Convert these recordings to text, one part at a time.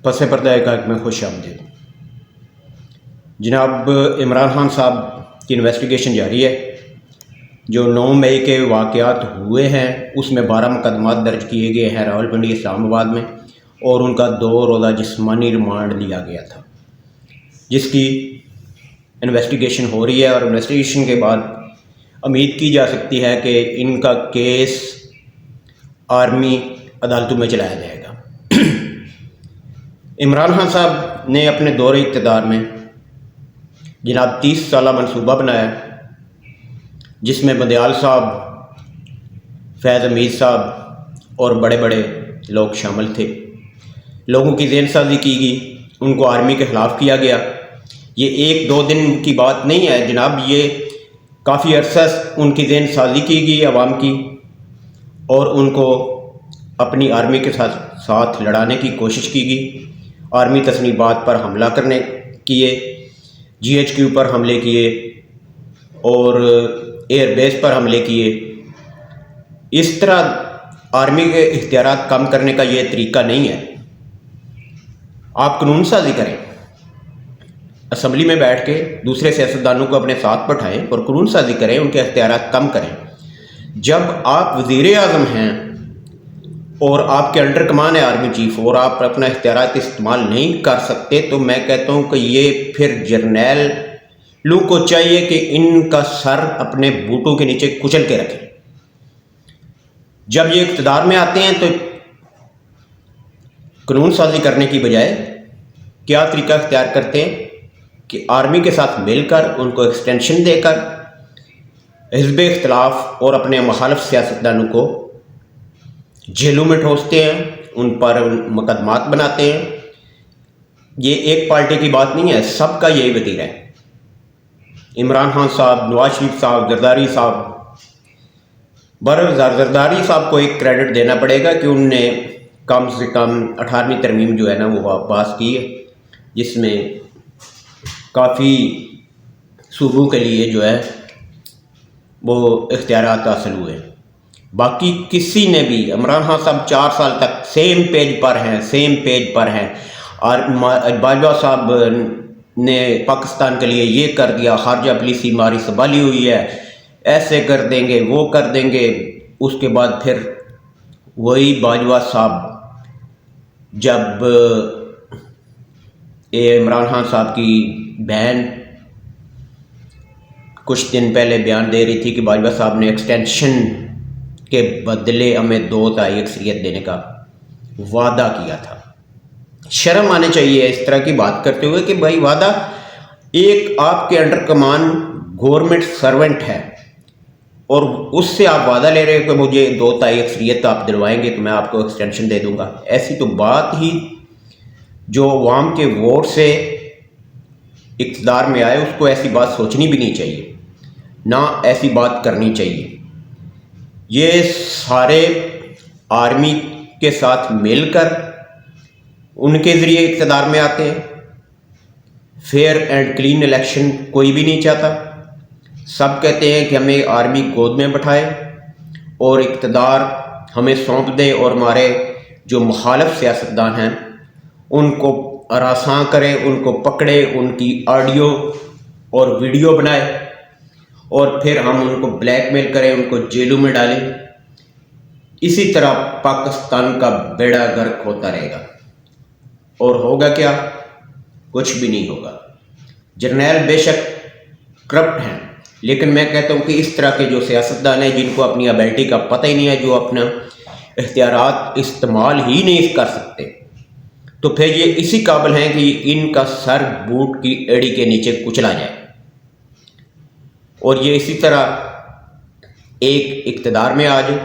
پس پردہ حقائق میں خوش آمدید۔ جناب عمران خان صاحب کی انویسٹیگیشن جاری ہے۔ جو 9 مئی کے واقعات ہوئے ہیں اس میں 12 مقدمات درج کیے گئے ہیں راولپنڈی اسلام آباد میں، اور ان کا 2 روزہ جسمانی ریمانڈ لیا گیا تھا، جس کی انویسٹیگیشن ہو رہی ہے، اور انویسٹیگیشن کے بعد امید کی جا سکتی ہے کہ ان کا کیس آرمی عدالتوں میں چلایا جائے گا۔ عمران خان صاحب نے اپنے دور اقتدار میں جناب 30 سالہ منصوبہ بنایا، جس میں بندیال صاحب، فیض حمید صاحب اور بڑے بڑے لوگ شامل تھے۔ لوگوں کی ذہن سازی کی گئی، ان کو آرمی کے خلاف کیا گیا۔ یہ 1-2 دن کی بات نہیں ہے جناب، یہ کافی عرصہ ان کی ذہن سازی کی گئی عوام کی، اور ان کو اپنی آرمی کے ساتھ لڑانے کی کوشش کی گئی۔ آرمی تصنیبات پر حملہ کرنے کیے، GHQ پر حملے کیے اور ایئر بیس پر حملے کیے۔ اس طرح آرمی کے اختیارات کم کرنے کا یہ طریقہ نہیں ہے۔ آپ قانون سازی کریں، اسمبلی میں بیٹھ کے دوسرے سیاستدانوں کو اپنے ساتھ بٹھائیں اور قانون سازی کریں، ان کے اختیارات کم کریں۔ جب آپ وزیر اعظم ہیں اور آپ کے انڈر کمان ہے آرمی چیف، اور آپ اپنا اختیارات استعمال نہیں کر سکتے، تو میں کہتا ہوں کہ یہ پھر جرنیلوں کو چاہیے کہ ان کا سر اپنے بوٹوں کے نیچے کچل کے رکھیں۔ جب یہ اقتدار میں آتے ہیں تو قانون سازی کرنے کی بجائے کیا طریقہ اختیار کرتے ہیں کہ آرمی کے ساتھ مل کر ان کو ایکسٹینشن دے کر حزب اختلاف اور اپنے مخالف سیاستدانوں کو جیلوں میں ٹھونستے ہیں، ان پر مقدمات بناتے ہیں۔ یہ ایک پارٹی کی بات نہیں ہے، سب کا یہی وتیرہ ہے۔ عمران خان صاحب، نواز شریف صاحب، زرداری صاحب، زرداری صاحب کو ایک کریڈٹ دینا پڑے گا کہ ان نے کم سے کم 18ویں ترمیم جو ہے نا وہ پاس کی ہے، جس میں کافی صوبوں کے لیے جو ہے وہ اختیارات حاصل ہوئے۔ باقی کسی نے بھی، عمران خان صاحب 4 سال تک سیم پیج پر ہیں، اور باجوہ صاحب نے پاکستان کے لیے یہ کر دیا، خارجہ پالیسی ہماری سنبھالی ہوئی ہے، ایسے کر دیں گے، وہ کر دیں گے۔ اس کے بعد پھر وہی باجوہ صاحب جب عمران خان صاحب کی بہن کچھ دن پہلے بیان دے رہی تھی کہ باجوہ صاحب نے ایکسٹینشن کے بدلے ہمیں 2 تہائی اکثریت دینے کا وعدہ کیا تھا۔ شرم آنے چاہیے اس طرح کی بات کرتے ہوئے کہ بھائی وعدہ، ایک آپ کے انڈر کمان گورنمنٹ سرونٹ ہے اور اس سے آپ وعدہ لے رہے ہو کہ مجھے 2 تہائی اکثریت آپ دلوائیں گے تو میں آپ کو ایکسٹینشن دے دوں گا۔ ایسی تو بات ہی جو عوام کے ووٹ سے اقتدار میں آئے اس کو ایسی بات سوچنی بھی نہیں چاہیے، نہ ایسی بات کرنی چاہیے۔ یہ سارے آرمی کے ساتھ مل کر ان کے ذریعے اقتدار میں آتے ہیں۔ فیئر اینڈ کلین الیکشن کوئی بھی نہیں چاہتا۔ سب کہتے ہیں کہ ہمیں آرمی گود میں بٹھائے اور اقتدار ہمیں سونپ دے، اور ہمارے جو مخالف سیاستدان ہیں ان کو ہراساں کرے، ان کو پکڑے، ان کی آڈیو اور ویڈیو بنائے، اور پھر ہم ان کو بلیک میل کریں، ان کو جیلوں میں ڈالیں۔ اسی طرح پاکستان کا بیڑا غرق ہوتا رہے گا، اور ہوگا کیا؟ کچھ بھی نہیں ہوگا۔ جرنیل بے شک کرپٹ ہیں، لیکن میں کہتا ہوں کہ اس طرح کے جو سیاستدان ہیں جن کو اپنی ابیلٹی کا پتہ ہی نہیں ہے، جو اپنا اختیارات استعمال ہی نہیں کر سکتے، تو پھر یہ اسی قابل ہیں کہ ان کا سر بوٹ کی ایڑی کے نیچے کچلا جائے۔ اور یہ اسی طرح ایک اقتدار میں آ جائے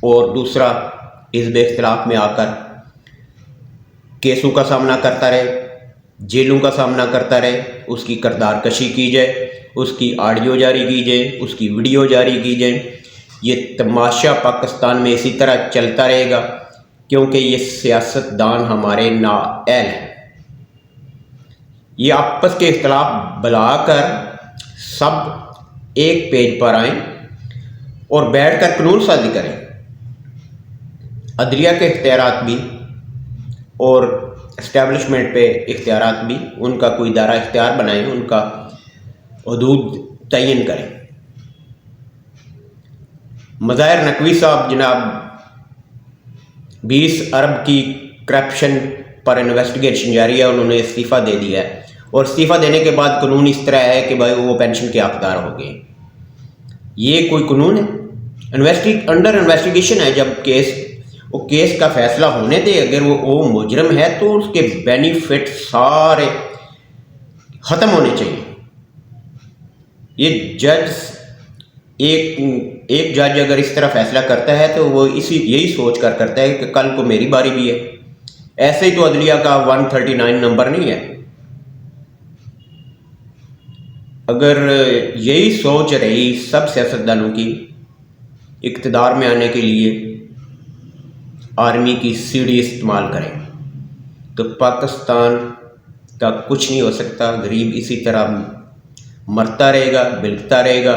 اور دوسرا حزب اختلاف میں آ کر کیسوں کا سامنا کرتا رہے، جیلوں کا سامنا کرتا رہے، اس کی کردار کشی کی جائے، اس کی آڈیو جاری کی جائے، اس کی ویڈیو جاری کی جائے۔ یہ تماشا پاکستان میں اسی طرح چلتا رہے گا، کیونکہ یہ سیاستدان ہمارے نااہل ہیں۔ یہ آپس کے اختلاف بلا کر سب ایک پیج پر آئیں اور بیٹھ کر قانون سازی کریں۔ عدلیہ کے اختیارات بھی اور اسٹیبلشمنٹ پہ اختیارات بھی ان کا کوئی دائرہ اختیار بنائیں، ان کا حدود تعین کریں۔ مظاہر نقوی صاحب جناب 20 ارب کی کرپشن پر انویسٹیگیشن جاری ہے، انہوں نے استعفیٰ دے دیا ہے، اور استعفیٰ دینے کے بعد قانون اس طرح ہے کہ بھائی وہ پینشن کے حقدار ہو گئے۔ یہ کوئی قانون ہے؟ انڈر انویسٹیگیشن ہے، جب کیس کا فیصلہ ہونے دے، اگر وہ مجرم ہے تو اس کے بینیفٹ سارے ختم ہونے چاہیے۔ یہ جج ایک جج اگر اس طرح فیصلہ کرتا ہے تو وہ یہی سوچ کر کرتا ہے کہ کل کو میری باری بھی ہے۔ ایسے ہی تو عدلیہ کا 139 نمبر نہیں ہے۔ اگر یہی سوچ رہی سب سیاستدانوں کی اقتدار میں آنے کے لیے آرمی کی سی ڈی استعمال کریں تو پاکستان کا کچھ نہیں ہو سکتا۔ غریب اسی طرح مرتا رہے گا، بلکتا رہے گا،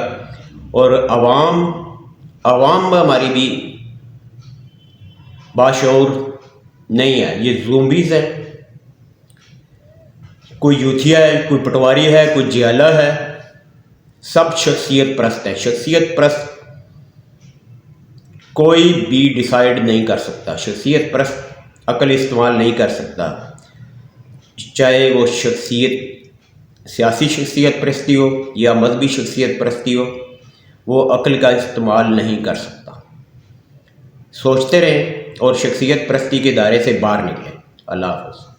اور عوام ہماری بھی باشعور نہیں ہے، یہ زومبیز ہے۔ کوئی یوتھیا ہے، کوئی پٹواری ہے، کوئی جیالہ ہے، سب شخصیت پرست ہے۔ شخصیت پرست کوئی بھی ڈیسائیڈ نہیں کر سکتا، شخصیت پرست عقل استعمال نہیں کر سکتا، چاہے وہ سیاسی شخصیت پرستی ہو یا مذہبی شخصیت پرستی ہو، وہ عقل کا استعمال نہیں کر سکتا۔ سوچتے رہیں اور شخصیت پرستی کے دائرے سے باہر نکلیں۔ اللہ حافظ۔